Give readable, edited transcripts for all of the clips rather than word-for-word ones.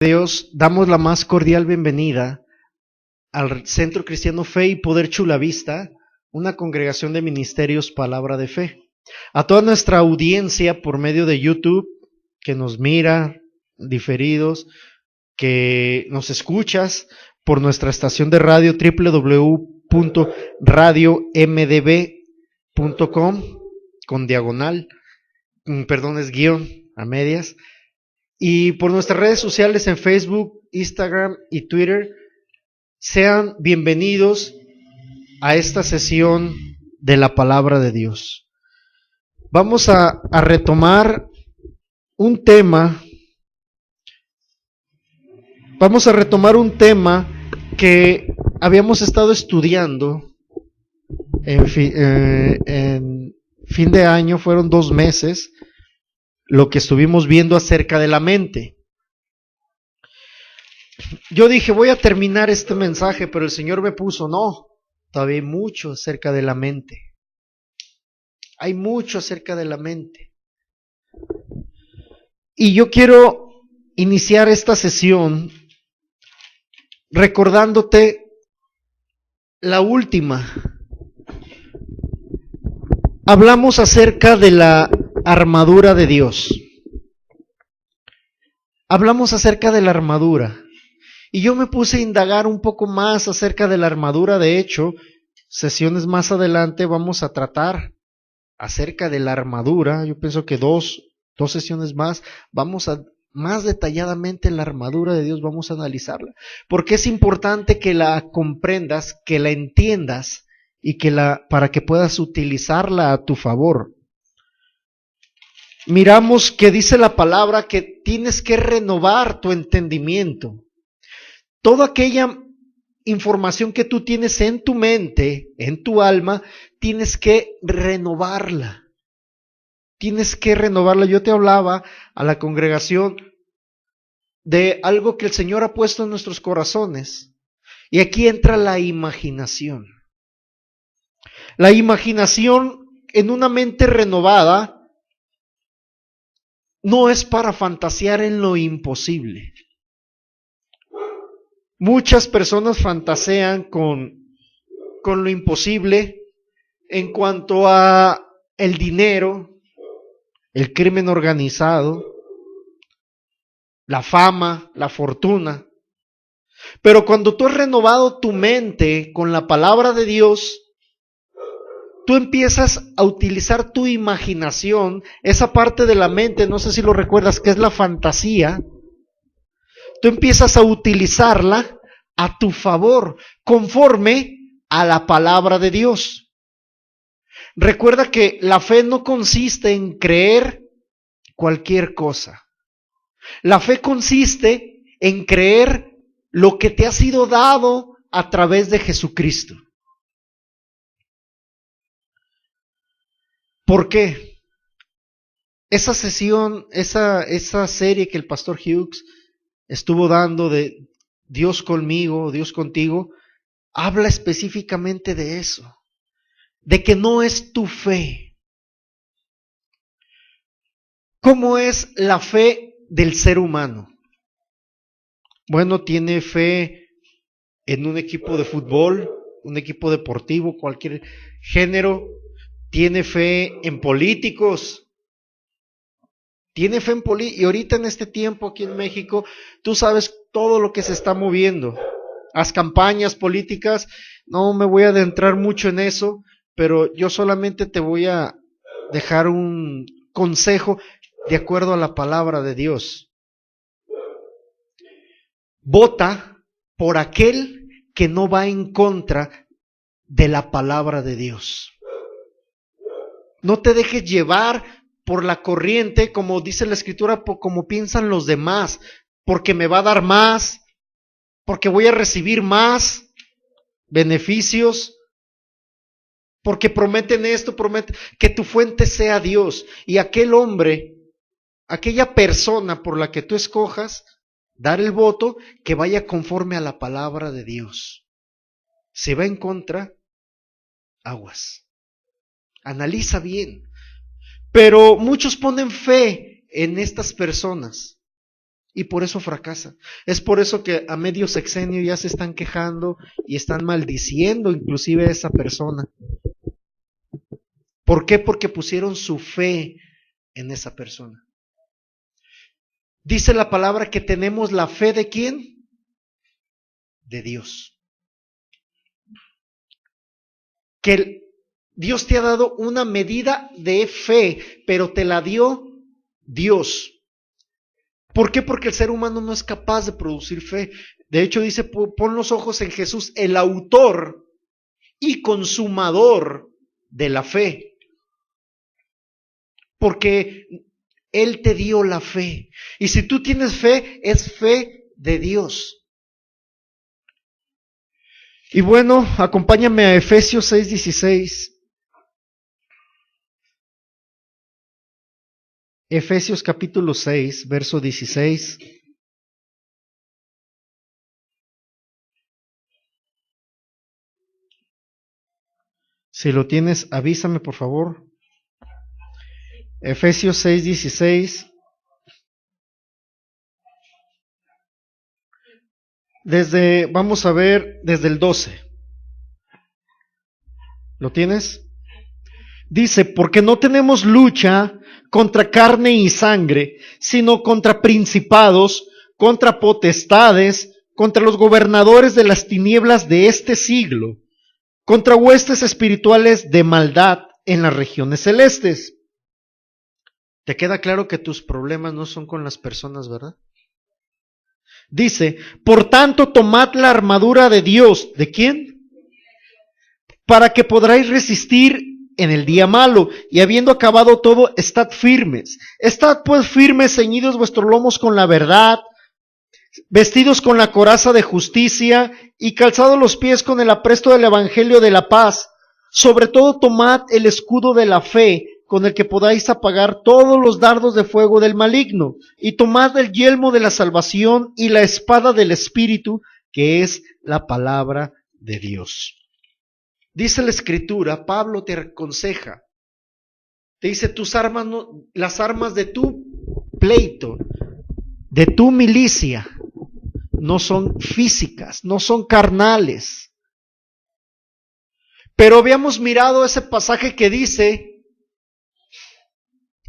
Dios, damos la más cordial bienvenida al Centro Cristiano Fe y Poder Chulavista, una congregación de ministerios Palabra de Fe. A toda nuestra audiencia por medio de YouTube, que nos mira, diferidos, que nos escuchas por nuestra estación de radio www.radiomdb.com con diagonal, es guión a medias. Y por nuestras redes sociales en Facebook, Instagram y Twitter, sean bienvenidos a esta sesión de la Palabra de Dios. Vamos a retomar un tema. Vamos a retomar un tema que habíamos estado estudiando en fin de año, fueron 2 meses, lo que estuvimos viendo acerca de la mente. Yo dije, voy a terminar este mensaje, pero el Señor me puso, no, todavía hay mucho acerca de la mente. Hay mucho acerca de la mente. Y yo quiero iniciar esta sesión recordándote la última. Hablamos acerca de la armadura de Dios. Hablamos acerca de la armadura. Y yo me puse a indagar un poco más acerca de la armadura. De hecho, sesiones más adelante vamos a tratar acerca de la armadura. Yo pienso que dos sesiones más vamos a más detalladamente la armadura de Dios, vamos a analizarla. Porque es importante que la comprendas, que la entiendas y para que puedas utilizarla a tu favor. Miramos que dice la palabra que tienes que renovar tu entendimiento. Toda aquella información que tú tienes en tu mente, en tu alma, tienes que renovarla. Tienes que renovarla. Yo te hablaba a la congregación de algo que el Señor ha puesto en nuestros corazones. Y aquí entra la imaginación. La imaginación en una mente renovada no es para fantasear en lo imposible. Muchas personas fantasean con lo imposible en cuanto a el dinero, el crimen organizado, la fama, la fortuna. Pero cuando tú has renovado tu mente con la palabra de Dios, tú empiezas a utilizar tu imaginación, esa parte de la mente, no sé si lo recuerdas, que es la fantasía. Tú empiezas a utilizarla a tu favor, conforme a la palabra de Dios. Recuerda que la fe no consiste en creer cualquier cosa. La fe consiste en creer lo que te ha sido dado a través de Jesucristo. ¿Por qué? Esa sesión, esa serie que el pastor Hughes estuvo dando de Dios conmigo, Dios contigo, habla específicamente de eso, de que no es tu fe. ¿Cómo es la fe del ser humano? Bueno, tiene fe en un equipo de fútbol, un equipo deportivo, cualquier género, tiene fe en políticos, tiene fe en políticos, y ahorita en este tiempo aquí en México, tú sabes todo lo que se está moviendo, las campañas políticas, no me voy a adentrar mucho en eso, pero yo solamente te voy a dejar un consejo de acuerdo a la palabra de Dios. Vota por aquel que no va en contra de la palabra de Dios. No te dejes llevar por la corriente, como dice la Escritura, como piensan los demás, porque me va a dar más, porque voy a recibir más beneficios, porque prometen esto, prometen que tu fuente sea Dios. Y aquel hombre, aquella persona por la que tú escojas, dar el voto, que vaya conforme a la palabra de Dios. Si va en contra, aguas. Analiza bien. Pero muchos ponen fe en estas personas y por eso fracasa. Es por eso que a medio sexenio ya se están quejando y están maldiciendo inclusive a esa persona. ¿Por qué? Porque pusieron su fe en esa persona. Dice la palabra que tenemos la fe ¿de quién? De Dios. Que Dios te ha dado una medida de fe, pero te la dio Dios. ¿Por qué? Porque el ser humano no es capaz de producir fe. De hecho dice, pon los ojos en Jesús, el autor y consumador de la fe. Porque Él te dio la fe. Y si tú tienes fe, es fe de Dios. Y bueno, acompáñame a Efesios 6:16. Efesios capítulo 6, verso 16. Si lo tienes, avísame por favor. Efesios 6:16. Vamos a ver desde el 12. ¿Lo tienes? Dice, porque no tenemos lucha contra carne y sangre, sino contra principados, contra potestades, contra los gobernadores de las tinieblas de este siglo, contra huestes espirituales de maldad en las regiones celestes. ¿Te queda claro que tus problemas no son con las personas, verdad? Dice, por tanto, tomad la armadura de Dios. ¿De quién? Para que podráis resistir en el día malo, y habiendo acabado todo, estad firmes. Estad pues firmes, ceñidos vuestros lomos con la verdad, vestidos con la coraza de justicia, y calzados los pies con el apresto del evangelio de la paz. Sobre todo tomad el escudo de la fe, con el que podáis apagar todos los dardos de fuego del maligno, y tomad el yelmo de la salvación y la espada del Espíritu, que es la palabra de Dios. Dice la Escritura, Pablo te aconseja, te dice, tus armas no, las armas de tu pleito, de tu milicia, no son físicas, no son carnales. Pero habíamos mirado ese pasaje que dice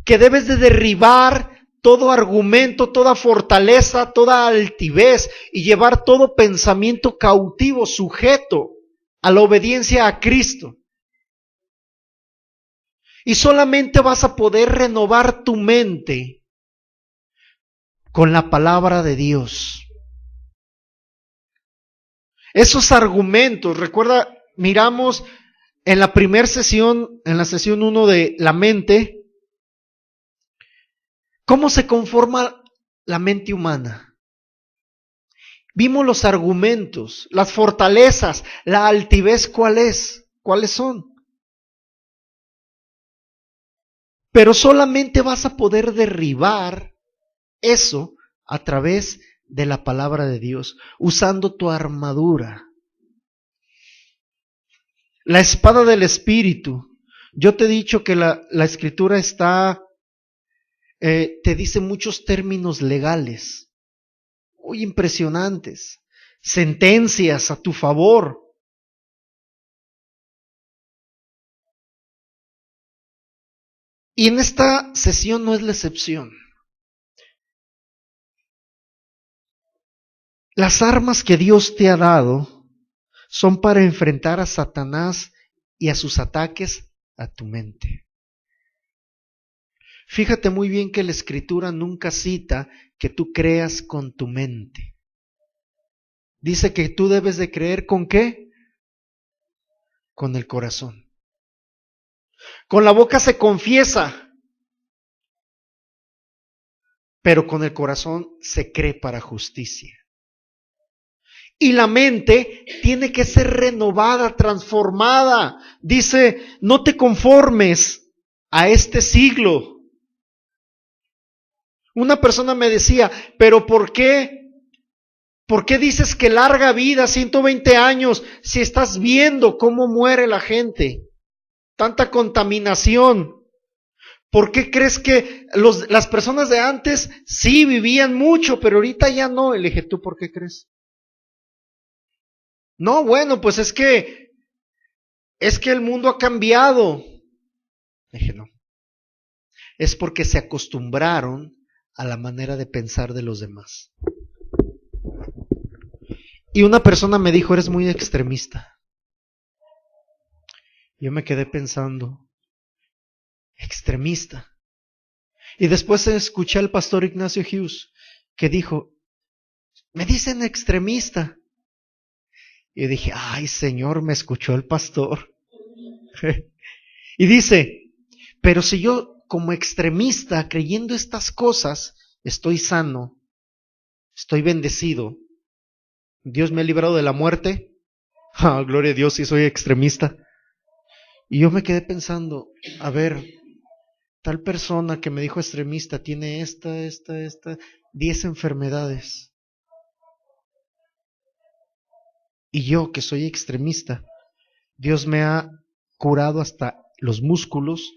que debes de derribar todo argumento, toda fortaleza, toda altivez y llevar todo pensamiento cautivo, sujeto a la obediencia a Cristo. Y solamente vas a poder renovar tu mente con la palabra de Dios. Esos argumentos, recuerda, miramos en la primera sesión, en la sesión 1 de la mente, ¿cómo se conforma la mente humana? Vimos los argumentos, las fortalezas, la altivez, ¿cuáles son? Pero solamente vas a poder derribar eso a través de la palabra de Dios, usando tu armadura. La espada del Espíritu. Yo te he dicho que la Escritura está, te dice muchos términos legales, muy impresionantes, sentencias a tu favor. Y en esta sesión no es la excepción. Las armas que Dios te ha dado son para enfrentar a Satanás y a sus ataques a tu mente. Fíjate muy bien que la Escritura nunca cita que tú creas con tu mente. Dice que tú debes de creer ¿con qué? Con el corazón. Con la boca se confiesa, pero con el corazón se cree para justicia. Y la mente tiene que ser renovada, transformada. Dice, no te conformes a este siglo. Una persona me decía, pero ¿por qué? ¿Por qué dices que larga vida, 120 años, si estás viendo cómo muere la gente? Tanta contaminación. ¿Por qué crees que las personas de antes sí vivían mucho, pero ahorita ya no? Y le dije, ¿tú por qué crees? No, bueno, pues es que el mundo ha cambiado. Le dije, no. Es porque se acostumbraron a la manera de pensar de los demás. Y una persona me dijo, eres muy extremista. Yo me quedé pensando, extremista. Y después escuché al pastor Ignacio Hughes que dijo, me dicen extremista. Y dije, ay Señor, me escuchó el pastor. Y dice, pero si yo como extremista, creyendo estas cosas, estoy sano, estoy bendecido, Dios me ha librado de la muerte, gloria a Dios si soy extremista. Y yo me quedé pensando, a ver, tal persona que me dijo extremista tiene esta, 10 enfermedades. Y yo que soy extremista, Dios me ha curado hasta los músculos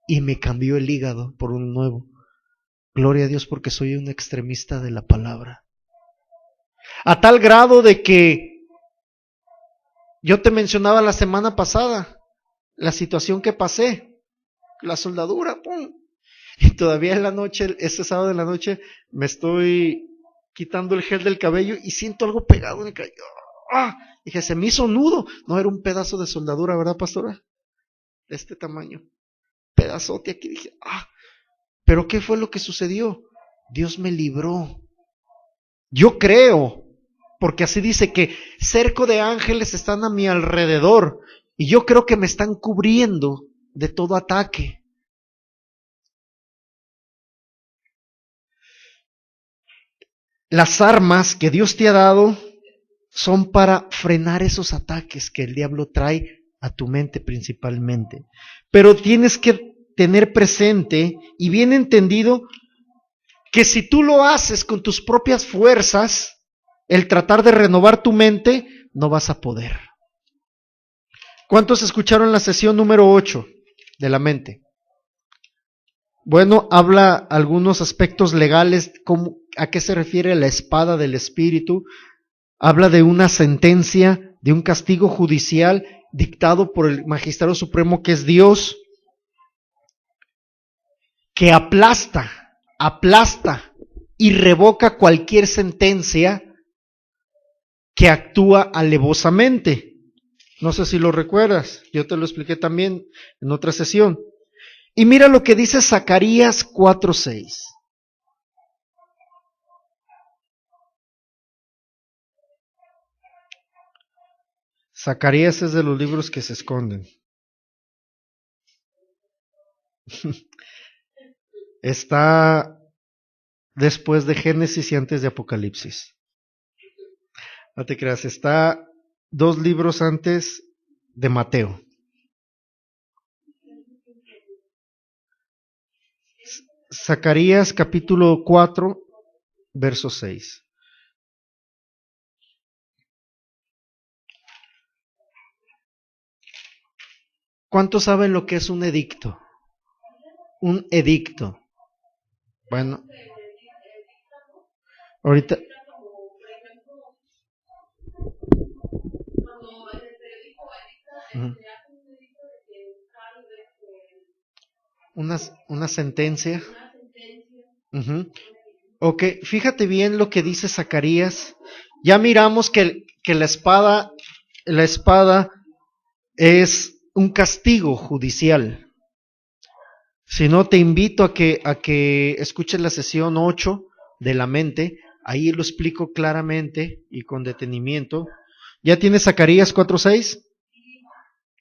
y me cambió el hígado por uno nuevo. Gloria a Dios porque soy un extremista de la palabra. A tal grado de que yo te mencionaba la semana pasada la situación que pasé, la soldadura, ¡pum! Y todavía en la noche, este sábado en la noche, me estoy quitando el gel del cabello y siento algo pegado en el cabello. ¡Ah! Dije, se me hizo nudo. No, era un pedazo de soldadura, ¿verdad, pastora? De este tamaño. Pedazote aquí. Dije, ¡ah! Pero ¿qué fue lo que sucedió? Dios me libró. Yo creo, porque así dice que cerco de ángeles están a mi alrededor. Y yo creo que me están cubriendo de todo ataque. Las armas que Dios te ha dado son para frenar esos ataques que el diablo trae a tu mente principalmente. Pero tienes que tener presente y bien entendido que si tú lo haces con tus propias fuerzas, el tratar de renovar tu mente, no vas a poder. ¿Cuántos escucharon la sesión número 8 de la mente? Bueno, habla algunos aspectos legales, a qué se refiere la espada del espíritu. Habla de una sentencia, de un castigo judicial dictado por el magistrado supremo que es Dios, que aplasta y revoca cualquier sentencia que actúa alevosamente. No sé si lo recuerdas, yo te lo expliqué también en otra sesión. Y mira lo que dice Zacarías 4:6. Zacarías es de los libros que se esconden. Está después de Génesis y antes de Apocalipsis. No te creas, está 2 libros antes de Mateo. Zacarías capítulo 4, verso 6. ¿Cuántos saben lo que es un edicto? Un edicto. Bueno, ahorita. Una sentencia. Ok, fíjate bien lo que dice Zacarías. Ya miramos que la espada es un castigo judicial. Si no, te invito a que escuches la sesión 8 de la mente. Ahí lo explico claramente y con detenimiento. ¿Ya tienes Zacarías 4:6?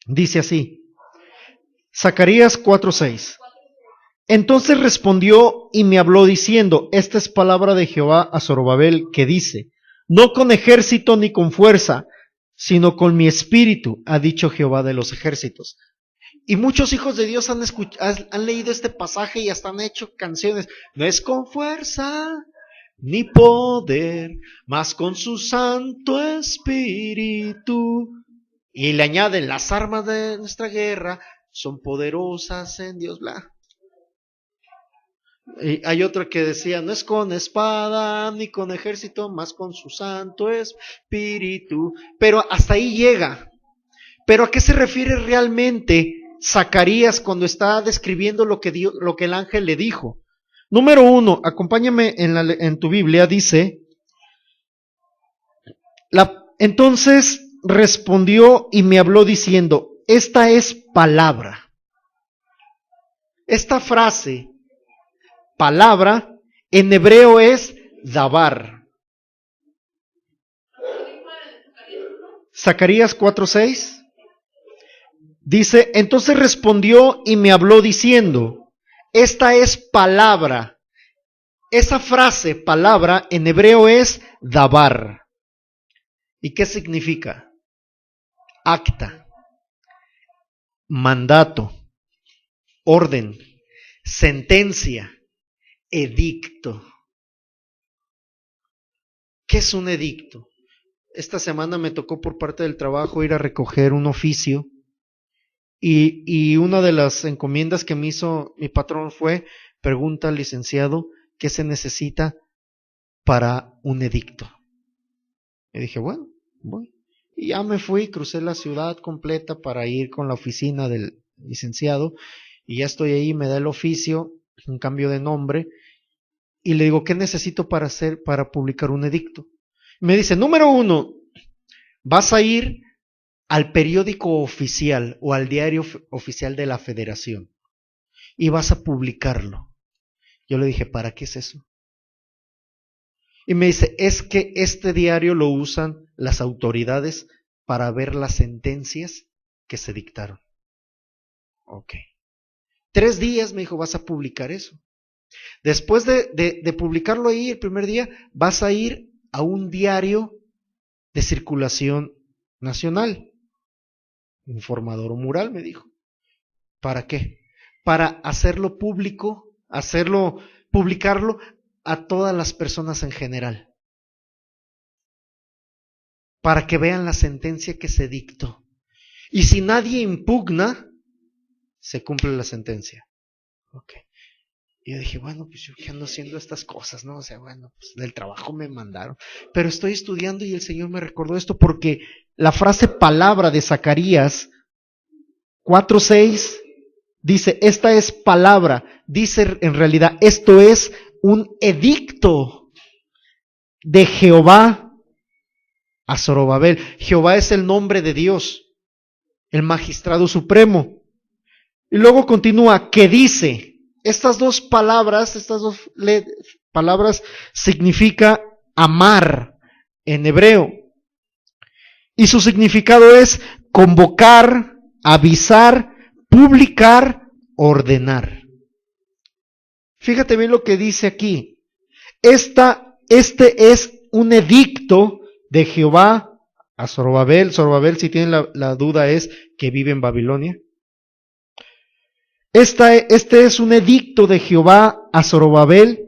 Dice así. Zacarías 4:6. Entonces respondió y me habló diciendo, esta es palabra de Jehová a Zorobabel que dice, no con ejército ni con fuerza, sino con mi espíritu, ha dicho Jehová de los ejércitos. Y muchos hijos de Dios han leído este pasaje y hasta han hecho canciones. No es con fuerza ni poder, mas con su santo espíritu. Y le añaden, las armas de nuestra guerra son poderosas en Dios, bla. Y hay otra que decía, no es con espada ni con ejército, más con su Santo Espíritu. Pero hasta ahí llega. Pero ¿a qué se refiere realmente Zacarías cuando está describiendo lo que el ángel le dijo? Número 1, acompáñame en tu Biblia, dice, entonces respondió y me habló diciendo, esta es palabra. Esta frase, palabra, en hebreo es dabar. Zacarías 4:6 dice, entonces respondió y me habló diciendo, esta es palabra. Esa frase, palabra, en hebreo es dabar. ¿Y qué significa? Acta, mandato, orden, sentencia, edicto. ¿Qué es un edicto? Esta semana me tocó por parte del trabajo ir a recoger un oficio y una de las encomiendas que me hizo mi patrón fue, pregunta al licenciado, ¿qué se necesita para un edicto? Y dije, bueno, voy. Y ya me fui, crucé la ciudad completa para ir con la oficina del licenciado y ya estoy ahí, me da el oficio, un cambio de nombre y le digo, ¿qué necesito para publicar un edicto? Me dice, número 1, vas a ir al periódico oficial o al diario oficial de la Federación y vas a publicarlo. Yo le dije, ¿para qué es eso? Y me dice, es que este diario lo usan las autoridades para ver las sentencias que se dictaron. Ok. 3 días, me dijo, vas a publicar eso. Después de publicarlo ahí el primer día, vas a ir a un diario de circulación nacional. Informador mural, me dijo. ¿Para qué? Para hacerlo público, publicarlo a todas las personas en general. Para que vean la sentencia que se dictó. Y si nadie impugna, se cumple la sentencia. Ok. Y yo dije, bueno, pues yo qué ando haciendo estas cosas, ¿no? O sea, bueno, pues del trabajo me mandaron. Pero estoy estudiando y el Señor me recordó esto porque la frase palabra de Zacarías 4:6 dice, esta es palabra. Dice en realidad, esto es un edicto de Jehová a Zorobabel. Jehová es el nombre de Dios, el magistrado supremo. Y luego continúa, que dice, estas dos palabras significa amar en hebreo. Y su significado es convocar, avisar, publicar, ordenar. Fíjate bien lo que dice aquí. Este es un edicto de Jehová a Zorobabel. Zorobabel, si tienen la duda, es que vive en Babilonia. Este es un edicto de Jehová a Zorobabel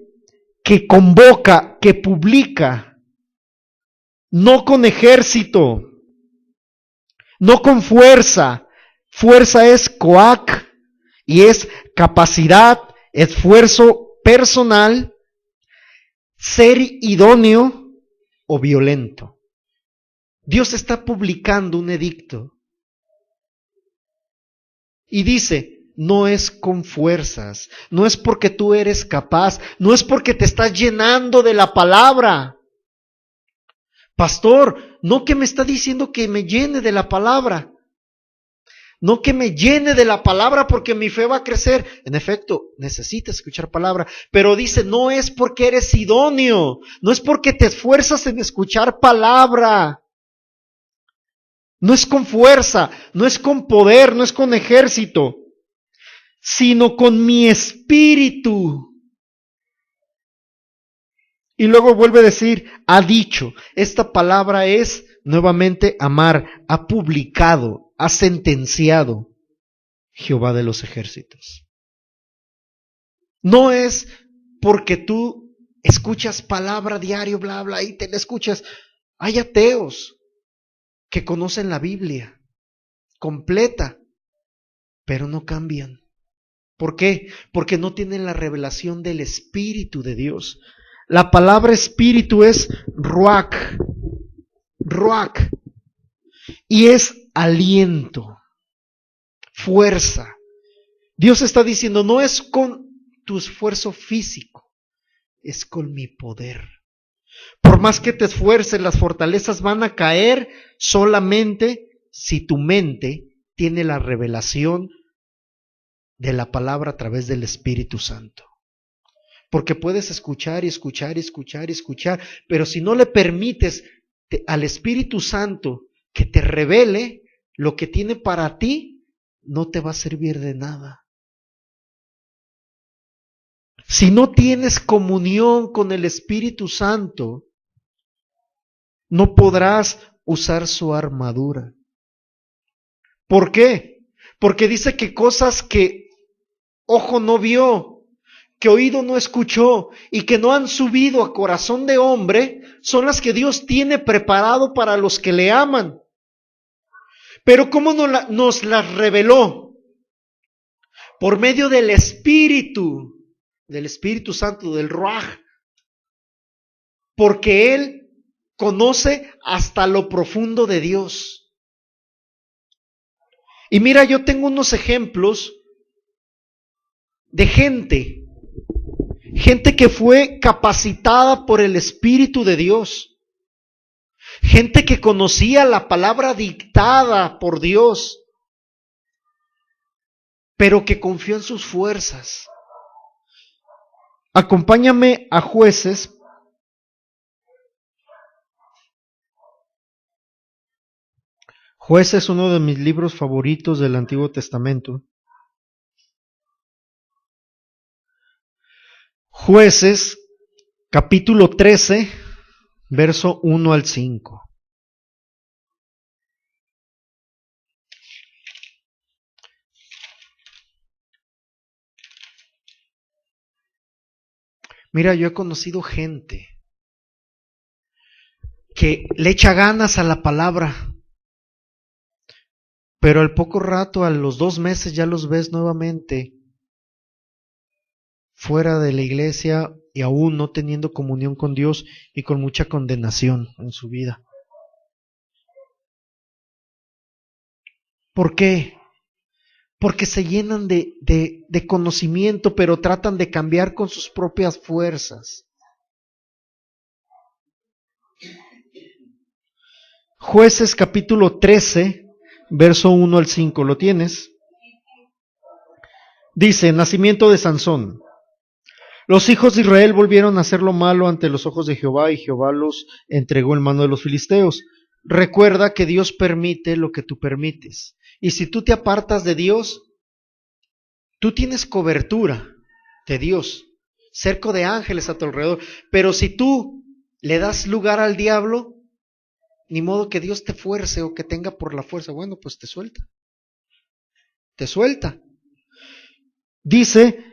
que convoca, que publica, no con ejército, no con fuerza. Fuerza es coac y es capacidad, esfuerzo personal, ser idóneo o violento. Dios está publicando un edicto y dice, no es con fuerzas, no es porque tú eres capaz, no es porque te estás llenando de la palabra. Pastor, no que me está diciendo que me llene de la palabra. No que me llene de la palabra porque mi fe va a crecer. En efecto, necesitas escuchar palabra. Pero dice, no es porque eres idóneo. No es porque te esfuerzas en escuchar palabra. No es con fuerza, no es con poder, no es con ejército, sino con mi espíritu. Y luego vuelve a decir, ha dicho. Esta palabra es nuevamente amar, ha publicado, ha sentenciado Jehová de los ejércitos. No es porque tú escuchas palabra diario, bla, bla, y te la escuchas. Hay ateos que conocen la Biblia completa, pero no cambian. ¿Por qué? Porque no tienen la revelación del Espíritu de Dios. La palabra espíritu es ruach, ruach, y es aliento, fuerza. Dios está diciendo, no es con tu esfuerzo físico, es con mi poder. Por más que te esfuerces, las fortalezas van a caer solamente si tu mente tiene la revelación de la palabra a través del Espíritu Santo. Porque puedes escuchar y escuchar y escuchar y escuchar, pero si no le permites al Espíritu Santo que te revele lo que tiene para ti, no te va a servir de nada. Si no tienes comunión con el Espíritu Santo, no podrás usar su armadura. ¿Por qué? Porque dice que cosas que ojo no vio, que oído no escuchó y que no han subido a corazón de hombre, son las que Dios tiene preparado para los que le aman. Pero ¿cómo nos las reveló? Por medio del Espíritu Santo, del Ruaj, porque Él conoce hasta lo profundo de Dios. Y mira, yo tengo unos ejemplos de gente que fue capacitada por el Espíritu de Dios, gente que conocía la palabra dictada por Dios, pero que confió en sus fuerzas. Acompáñame a Jueces, Jueces es uno de mis libros favoritos del Antiguo Testamento. Jueces, capítulo 13, verso 1 al 5. Mira, yo he conocido gente que le echa ganas a la palabra, pero al poco rato, a los 2 meses, ya los ves nuevamente fuera de la iglesia y aún no teniendo comunión con Dios y con mucha condenación en su vida. ¿Por qué? Porque se llenan de conocimiento, pero tratan de cambiar con sus propias fuerzas. Jueces capítulo 13, verso 1 al 5, ¿lo tienes? Dice, nacimiento de Sansón. Los hijos de Israel volvieron a hacer lo malo ante los ojos de Jehová, y Jehová los entregó en mano de los filisteos. Recuerda que Dios permite lo que tú permites. Y si tú te apartas de Dios, tú tienes cobertura de Dios, cerco de ángeles a tu alrededor. Pero si tú le das lugar al diablo, ni modo que Dios te fuerce o que tenga por la fuerza. Bueno, pues te suelta. Te suelta. Dice,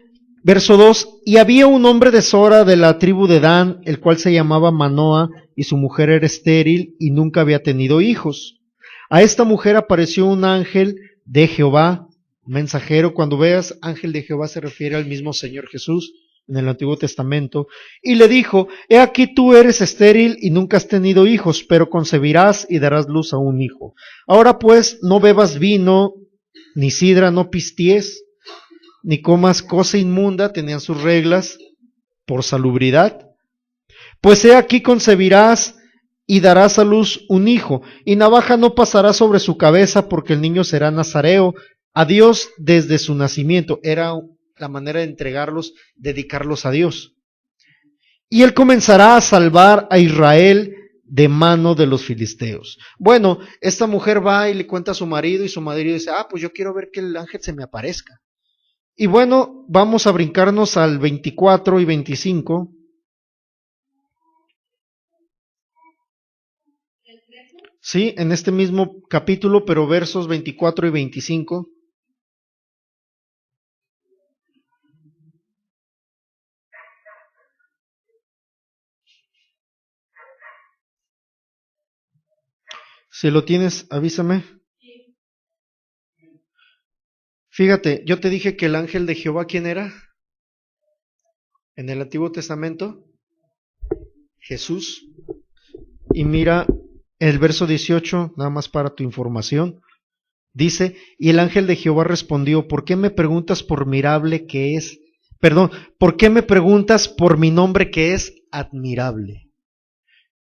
verso 2, y había un hombre de Sora de la tribu de Dan, el cual se llamaba Manoa, y su mujer era estéril y nunca había tenido hijos. A esta mujer apareció un ángel de Jehová, mensajero. Cuando veas ángel de Jehová se refiere al mismo Señor Jesús en el Antiguo Testamento, y le dijo, he aquí tú eres estéril y nunca has tenido hijos, pero concebirás y darás luz a un hijo. Ahora pues no bebas vino, ni sidra, no pisties, ni comas cosa inmunda, tenían sus reglas por salubridad. Pues he aquí concebirás y darás a luz un hijo, y navaja no pasará sobre su cabeza, porque el niño será nazareo a Dios desde su nacimiento. Era la manera de entregarlos, dedicarlos a Dios. Y él comenzará a salvar a Israel de mano de los filisteos. Bueno, esta mujer va y le cuenta a su marido, y su marido dice, pues yo quiero ver que el ángel se me aparezca. Y bueno, vamos a brincarnos al 24 y 25. Sí, en este mismo capítulo, pero versos 24 y 25. Si lo tienes, avísame. Fíjate, yo te dije que el ángel de Jehová, ¿quién era? En el Antiguo Testamento, Jesús. Y mira el verso 18, nada más para tu información. Dice, y el ángel de Jehová respondió, ¿por qué me preguntas por mirable que es? Perdón, ¿por qué me preguntas por mi nombre que es admirable?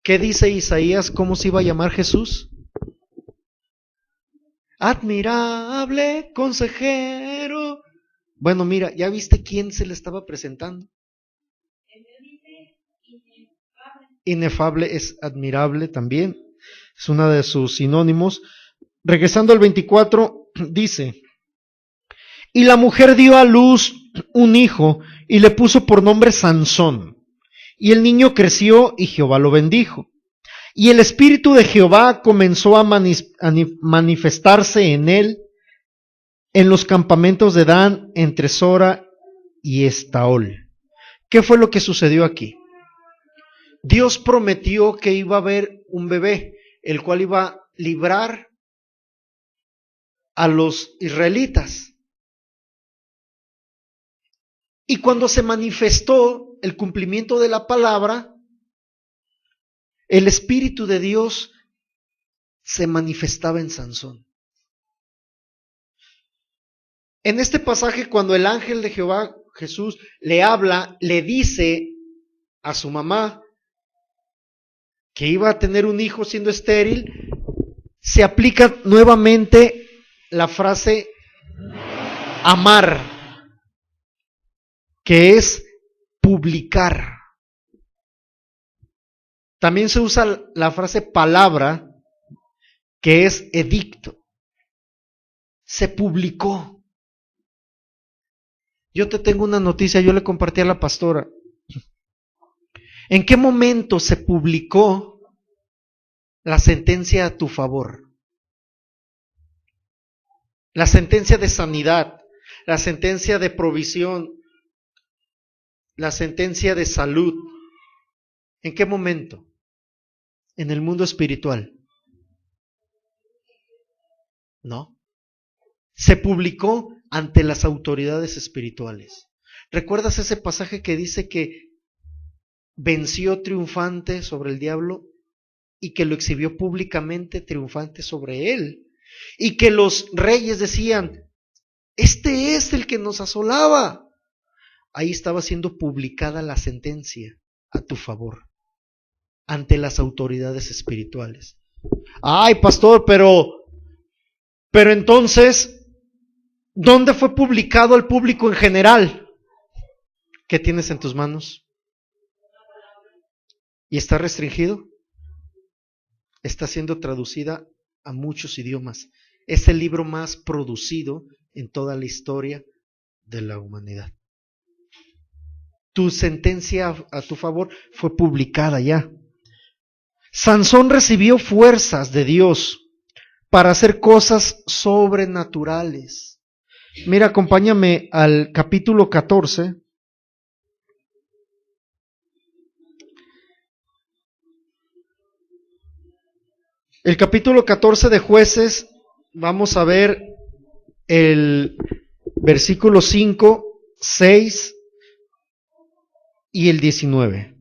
¿Qué dice Isaías? ¿Cómo se iba a llamar Jesús? Admirable, consejero. Bueno, mira, ¿ya viste quién se le estaba presentando? Inefable es admirable también. Es una de sus sinónimos. Regresando al 24, dice, y la mujer dio a luz un hijo y le puso por nombre Sansón. Y el niño creció y Jehová lo bendijo. Y el espíritu de Jehová comenzó a manifestarse en él en los campamentos de Dan, entre Sora y Estaol. ¿Qué fue lo que sucedió aquí? Dios prometió que iba a haber un bebé, el cual iba a librar a los israelitas. Y cuando se manifestó el cumplimiento de la palabra, el Espíritu de Dios se manifestaba en Sansón. En este pasaje, cuando el ángel de Jehová, Jesús, le habla, le dice a su mamá que iba a tener un hijo siendo estéril, se aplica nuevamente la frase amar, que es publicar. También se usa la frase palabra, que es edicto. Se publicó. Yo te tengo una noticia, yo le compartí a la pastora. ¿En qué momento se publicó la sentencia a tu favor? La sentencia de sanidad, la sentencia de provisión, la sentencia de salud. ¿En qué momento? En el mundo espiritual. No. Se publicó ante las autoridades espirituales. ¿Recuerdas ese pasaje que dice que venció triunfante sobre el diablo y que lo exhibió públicamente triunfante sobre él? Y que los reyes decían, este es el que nos asolaba. Ahí estaba siendo publicada la sentencia a tu favor ante las autoridades espirituales. Ay, pastor, pero entonces, ¿dónde fue publicado al público en general? ¿Qué tienes en tus manos? ¿Y está restringido? Está siendo traducida a muchos idiomas. Es el libro más producido en toda la historia de la humanidad. Tu sentencia a tu favor fue publicada ya. Sansón recibió fuerzas de Dios para hacer cosas sobrenaturales. Mira, acompáñame al capítulo 14. El capítulo 14 de Jueces, vamos a ver el versículo 5, 6 y el 19.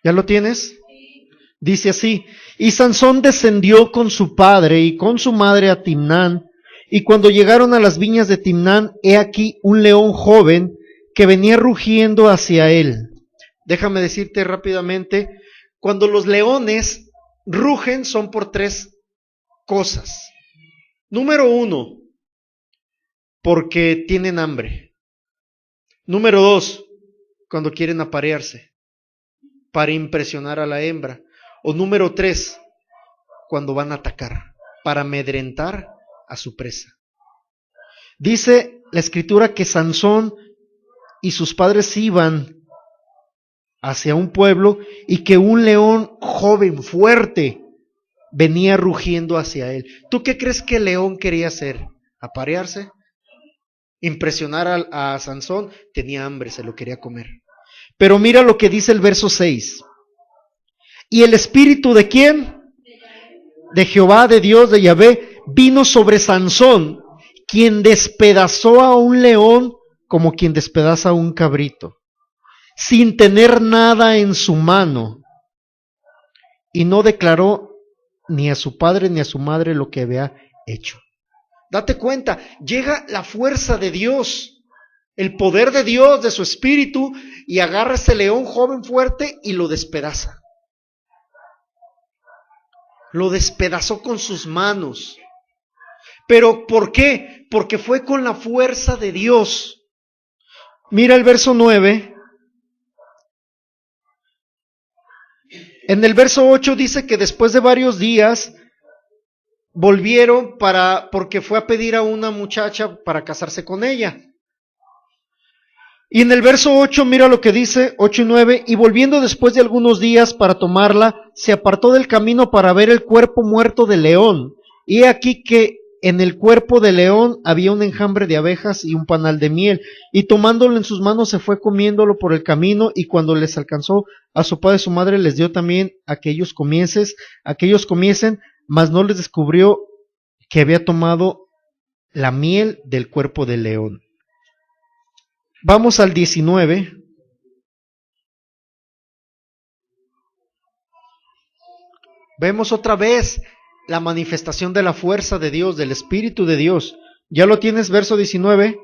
¿Ya lo tienes? Dice así, y Sansón descendió con su padre y con su madre a Timnán, y cuando llegaron a las viñas de Timnán, he aquí un león joven que venía rugiendo hacia él. Déjame decirte rápidamente, cuando los leones rugen son por tres cosas. Número 1, porque tienen hambre. Número 2, cuando quieren aparearse, para impresionar a la hembra. O número 3, cuando van a atacar, para amedrentar a su presa. Dice la escritura que Sansón y sus padres iban hacia un pueblo y que un león joven, fuerte, venía rugiendo hacia él. ¿Tú qué crees que el león quería hacer? ¿Aparearse? ¿Impresionar a Sansón? Tenía hambre, se lo quería comer. Pero mira lo que dice el verso 6. ¿Y el espíritu de quién? De Jehová, de Dios, de Yahvé, vino sobre Sansón, quien despedazó a un león como quien despedaza a un cabrito, sin tener nada en su mano, y no declaró ni a su padre ni a su madre lo que había hecho. Date cuenta, llega la fuerza de Dios, el poder de Dios, de su espíritu, y agarra ese león joven fuerte y lo despedaza. Lo despedazó con sus manos. ¿Pero por qué? Porque fue con la fuerza de Dios. Mira el verso 9. En el verso 8 dice que después de varios días volvieron porque fue a pedir a una muchacha para casarse con ella. Y en el verso 8, mira lo que dice, 8 y 9, y volviendo después de algunos días para tomarla, se apartó del camino para ver el cuerpo muerto del león. Y he aquí que en el cuerpo del león había un enjambre de abejas y un panal de miel. Y tomándolo en sus manos se fue comiéndolo por el camino, y cuando les alcanzó a su padre y su madre les dio también a que ellos comiesen, mas no les descubrió que había tomado la miel del cuerpo del león. Vamos al 19. Vemos otra vez la manifestación de la fuerza de Dios, del Espíritu de Dios. ¿Ya lo tienes? Verso 19.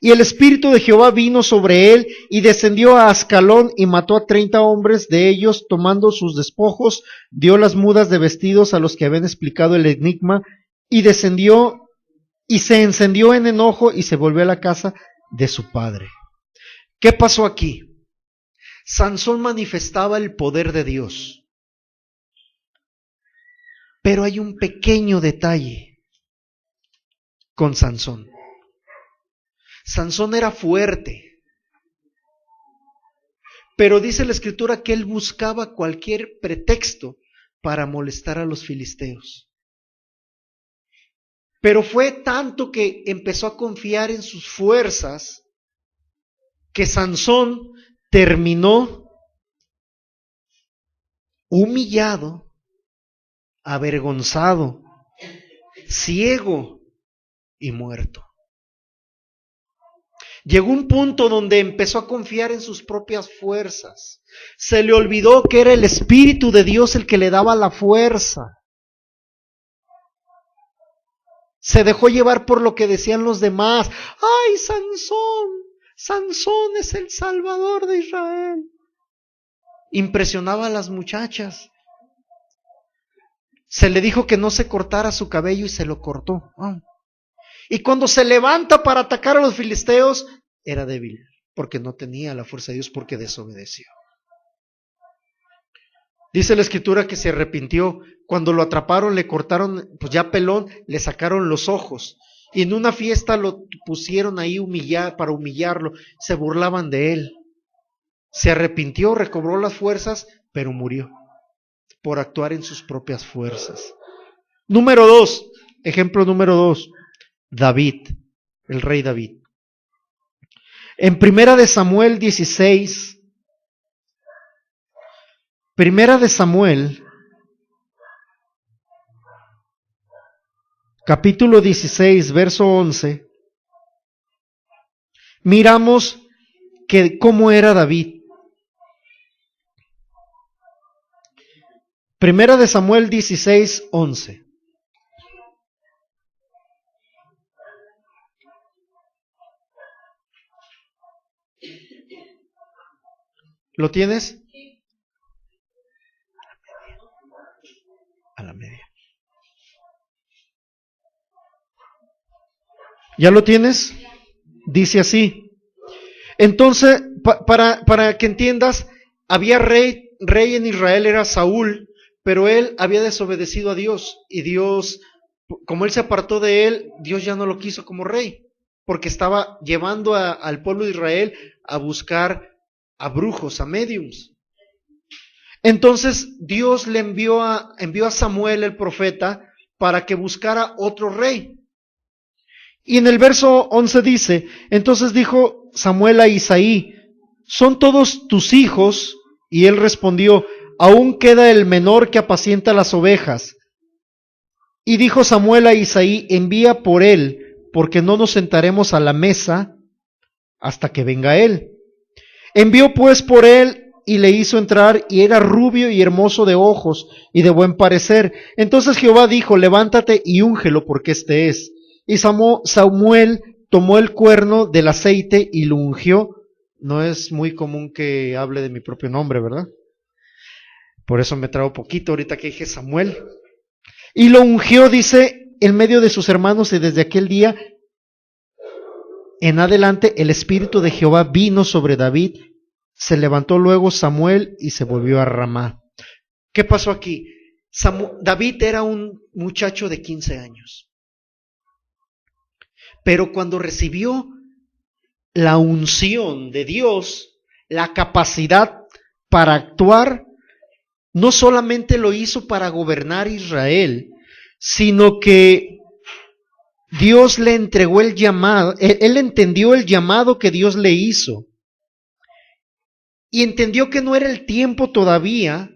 Y el Espíritu de Jehová vino sobre él y descendió a Ascalón y mató a 30 hombres de ellos, tomando sus despojos, dio las mudas de vestidos a los que habían explicado el enigma, y descendió y se encendió en enojo y se volvió a la casa de su padre. ¿Qué pasó aquí? Sansón manifestaba el poder de Dios. Pero hay un pequeño detalle con Sansón. Sansón era fuerte, pero dice la Escritura que él buscaba cualquier pretexto para molestar a los filisteos. Pero fue tanto que empezó a confiar en sus fuerzas que Sansón terminó humillado, avergonzado, ciego y muerto. Llegó un punto donde empezó a confiar en sus propias fuerzas. Se le olvidó que era el Espíritu de Dios el que le daba la fuerza. Se dejó llevar por lo que decían los demás. ¡Ay, Sansón! Sansón es el Salvador de Israel. Impresionaba a las muchachas. Se le dijo que no se cortara su cabello y se lo cortó. Y cuando se levanta para atacar a los filisteos, era débil, porque no tenía la fuerza de Dios, porque desobedeció. Dice la Escritura que se arrepintió. Cuando lo atraparon, le cortaron, pues ya pelón, le sacaron los ojos. Y en una fiesta lo pusieron ahí para humillarlo. Se burlaban de él. Se arrepintió, recobró las fuerzas, pero murió por actuar en sus propias fuerzas. Número 2, ejemplo número 2, David, el rey David. En Primera de Samuel 16, Primera de Samuel, capítulo 16, verso 11, miramos que cómo era David. Primera de Samuel 16, 11. ¿Lo tienes? A la media. ¿Ya lo tienes? Dice así. Entonces, para que entiendas, había rey en Israel, era Saúl, pero él había desobedecido a Dios, y Dios, como él se apartó de él, Dios ya no lo quiso como rey, porque estaba llevando al pueblo de Israel a buscar a brujos, a médiums. Entonces Dios le envió a Samuel el profeta para que buscara otro rey. Y en el verso 11 dice, entonces dijo Samuel a Isaí, ¿son todos tus hijos? Y él respondió, aún queda el menor que apacienta las ovejas. Y dijo Samuel a Isaí, envía por él, porque no nos sentaremos a la mesa hasta que venga él. Envió pues por él y le hizo entrar, y era rubio y hermoso de ojos y de buen parecer. Entonces Jehová dijo, levántate y úngelo, porque este es. Y Samuel tomó el cuerno del aceite y lo ungió. No es muy común que hable de mi propio nombre, ¿verdad? Por eso me trago poquito ahorita que dije Samuel. Y lo ungió, dice, en medio de sus hermanos, y desde aquel día en adelante el Espíritu de Jehová vino sobre David. Se levantó luego Samuel y se volvió a Ramá. ¿Qué pasó aquí? David era un muchacho de 15 años. Pero cuando recibió la unción de Dios, la capacidad para actuar, no solamente lo hizo para gobernar Israel, sino que Dios le entregó el llamado, él entendió el llamado que Dios le hizo. Y entendió que no era el tiempo todavía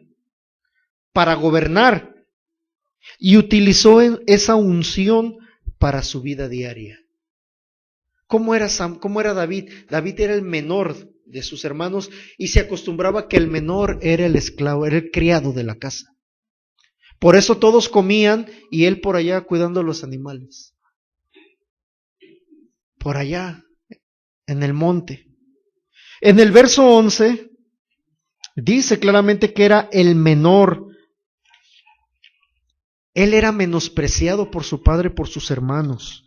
para gobernar. Y utilizó esa unción para su vida diaria. ¿Cómo era David? David era el menor de sus hermanos y se acostumbraba que el menor era el esclavo, era el criado de la casa. Por eso todos comían y él por allá cuidando los animales. Por allá, en el monte. En el verso 11, dice claramente que era el menor. Él era menospreciado por su padre, por sus hermanos.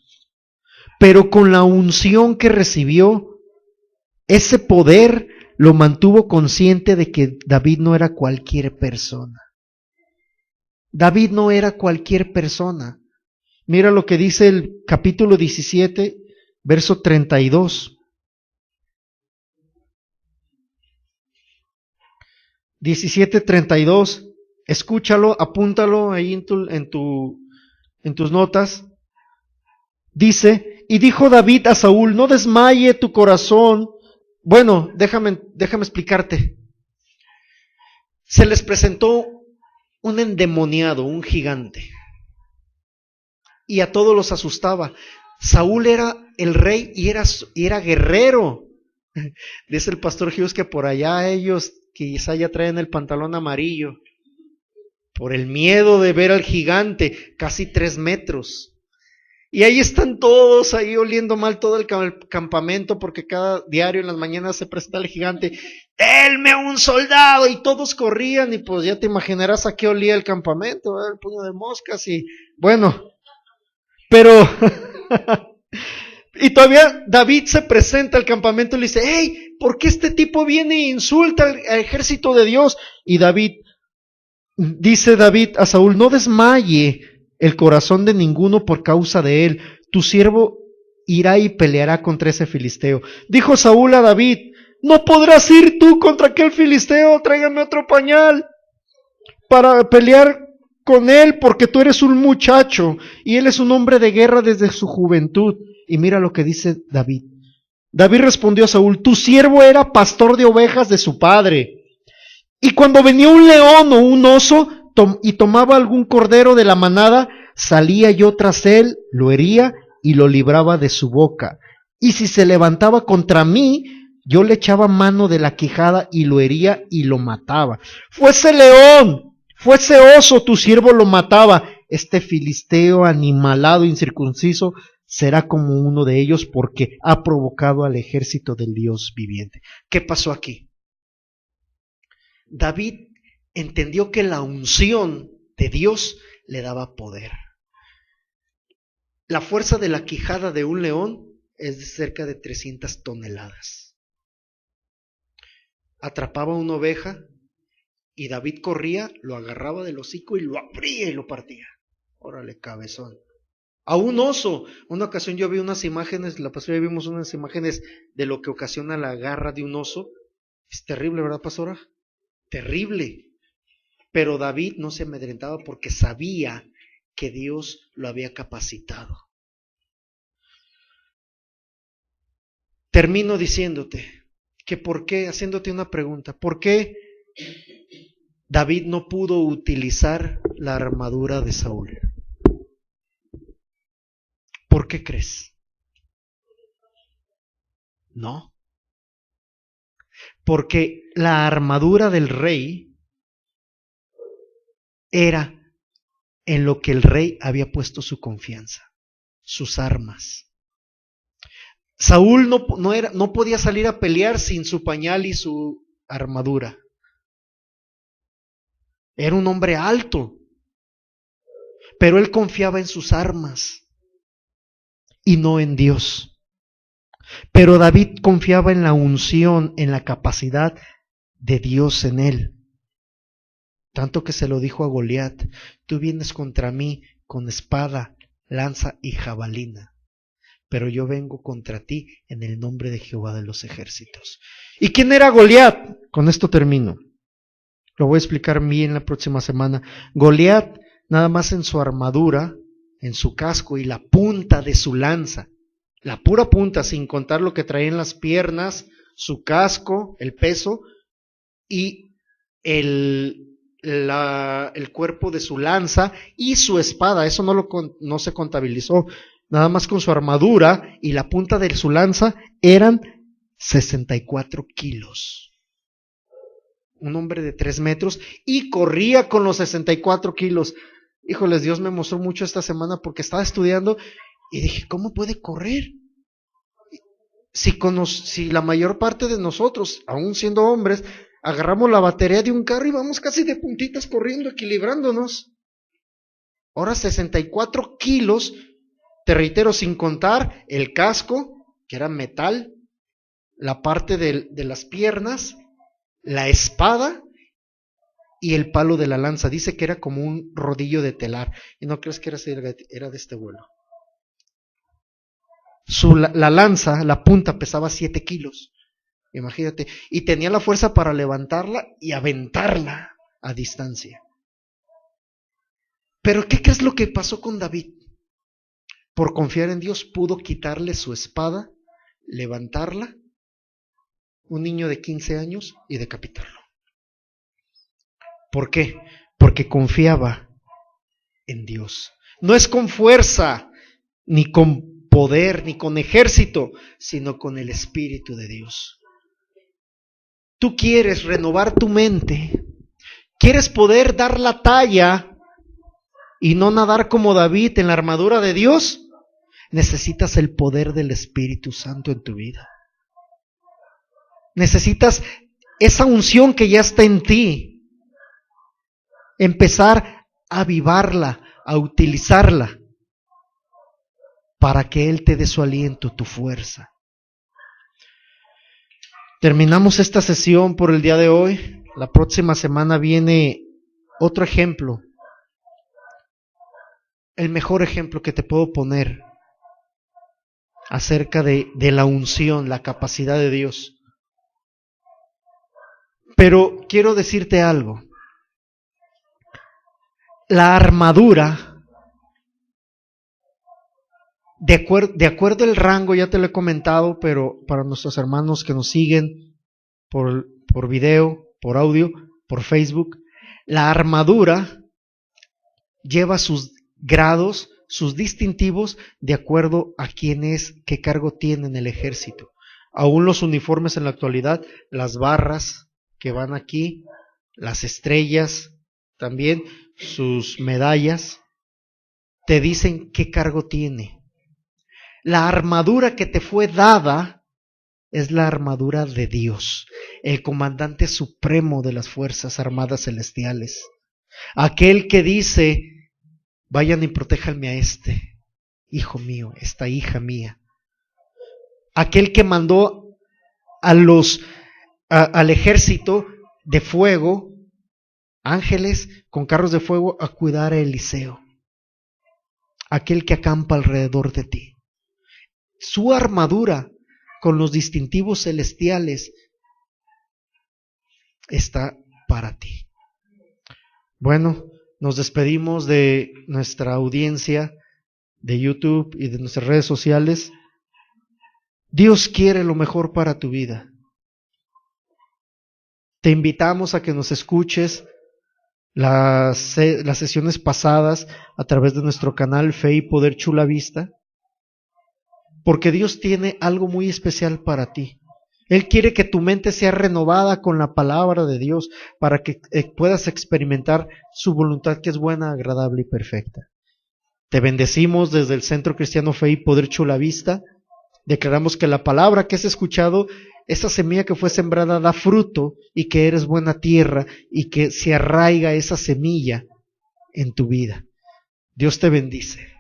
Pero con la unción que recibió, ese poder lo mantuvo consciente de que David no era cualquier persona. David no era cualquier persona. Mira lo que dice el capítulo 17, verso 32. 17:32, escúchalo, apúntalo ahí en tus notas. Dice, y dijo David a Saúl, no desmaye tu corazón. Bueno, déjame explicarte. Se les presentó un endemoniado, un gigante, y a todos los asustaba. Saúl era el rey y era guerrero. Dice el pastor Hughes que por allá ellos quizá ya traen el pantalón amarillo, por el miedo de ver al gigante, casi 3 metros. Y ahí están todos, ahí oliendo mal todo el campamento, porque cada diario en las mañanas se presenta el gigante, ¡denme un soldado! Y todos corrían, y pues ya te imaginarás a qué olía el campamento, ¿verdad? El puño de moscas, y bueno, pero... Y todavía David se presenta al campamento y le dice, hey, ¿por qué este tipo viene e insulta al ejército de Dios? Y dice David a Saúl, no desmaye el corazón de ninguno por causa de él. Tu siervo irá y peleará contra ese filisteo. Dijo Saúl a David, no podrás ir tú contra aquel filisteo, tráigame otro pañal para pelear con él, porque tú eres un muchacho y él es un hombre de guerra desde su juventud. Y mira lo que dice David. David respondió a Saúl, tu siervo era pastor de ovejas de su padre. Y cuando venía un león o un oso y tomaba algún cordero de la manada, salía yo tras él, lo hería y lo libraba de su boca. Y si se levantaba contra mí, yo le echaba mano de la quijada y lo hería y lo mataba. Fuese león, fuese oso, tu siervo lo mataba. Este filisteo animalado, incircunciso, será como uno de ellos porque ha provocado al ejército del Dios viviente. ¿Qué pasó aquí? David entendió que la unción de Dios le daba poder. La fuerza de la quijada de un león es de cerca de 300 toneladas. Atrapaba una oveja y David corría, lo agarraba del hocico y lo abría y lo partía. Órale, cabezón. A un oso. Una ocasión yo vi unas imágenes, la pastora y vimos unas imágenes de lo que ocasiona la garra de un oso. Es terrible, ¿verdad, pastora? Terrible. Pero David no se amedrentaba porque sabía que Dios lo había capacitado. Termino diciéndote que haciéndote una pregunta, ¿por qué David no pudo utilizar la armadura de Saúl. ¿Por qué crees? No. Porque la armadura del rey era en lo que el rey había puesto su confianza, sus armas. Saúl no podía salir a pelear sin su pañal y su armadura. Era un hombre alto, pero él confiaba en sus armas y no en Dios. Pero David confiaba en la unción, en la capacidad de Dios en él. Tanto que se lo dijo a Goliat: tú vienes contra mí con espada, lanza y jabalina, pero yo vengo contra ti en el nombre de Jehová de los ejércitos. ¿Y quién era Goliat? Con esto termino. Lo voy a explicar bien la próxima semana. Goliat, nada más en su armadura, en su casco y la punta de su lanza, la pura punta, sin contar lo que traía en las piernas, su casco, el peso y el cuerpo de su lanza y su espada. Eso no se contabilizó. Nada más con su armadura y la punta de su lanza eran 64 kilos. Un hombre de 3 metros y corría con los 64 kilos. Híjoles, Dios me mostró mucho esta semana porque estaba estudiando y dije, ¿cómo puede correr? Si la mayor parte de nosotros, aún siendo hombres, agarramos la batería de un carro y vamos casi de puntitas corriendo, equilibrándonos. Ahora 64 kilos, te reitero, sin contar el casco, que era metal, la parte de las piernas, la espada y el palo de la lanza. Dice que era como un rodillo de telar. Y no crees que era de este vuelo. La lanza, la punta, pesaba 7 kilos. Imagínate. Y tenía la fuerza para levantarla y aventarla a distancia. Pero ¿qué crees lo que pasó con David? Por confiar en Dios pudo quitarle su espada, levantarla, un niño de 15 años, y decapitarlo. ¿Por qué? Porque confiaba en Dios. No es con fuerza, ni con poder, ni con ejército, sino con el Espíritu de Dios. Tú quieres renovar tu mente, quieres poder dar la talla y no nadar como David en la armadura de Dios. Necesitas el poder del Espíritu Santo en tu vida. Necesitas esa unción que ya está en ti. Empezar a avivarla, a utilizarla, para que Él te dé su aliento, tu fuerza. Terminamos esta sesión por el día de hoy. La próxima semana viene otro ejemplo. El mejor ejemplo que te puedo poner acerca de la unción, la capacidad de Dios. Pero quiero decirte algo. La armadura, de acuerdo al rango, ya te lo he comentado, pero para nuestros hermanos que nos siguen por video, por audio, por Facebook, la armadura lleva sus grados, sus distintivos, de acuerdo a quién es, qué cargo tiene en el ejército. Aún los uniformes en la actualidad, las barras que van aquí, las estrellas, también sus medallas, te dicen qué cargo tiene. La armadura que te fue dada es la armadura de Dios, el comandante supremo de las Fuerzas Armadas Celestiales. Aquel que dice, vayan y protéjanme a este hijo mío, esta hija mía. Aquel que mandó al ejército de fuego, ángeles con carros de fuego, a cuidar a Eliseo. Aquel que acampa alrededor de ti. Su armadura con los distintivos celestiales está para ti. Bueno, nos despedimos de nuestra audiencia de YouTube y de nuestras redes sociales. Dios quiere lo mejor para tu vida. Te invitamos a que nos escuches las sesiones pasadas a través de nuestro canal Fe y Poder Chula Vista, porque Dios tiene algo muy especial para ti. Él quiere que tu mente sea renovada con la palabra de Dios para que puedas experimentar su voluntad, que es buena, agradable y perfecta. Te bendecimos desde el Centro Cristiano Fe y Poder Chula Vista. Declaramos que la palabra que has escuchado, esa semilla que fue sembrada, da fruto y que eres buena tierra y que se arraiga esa semilla en tu vida. Dios te bendice.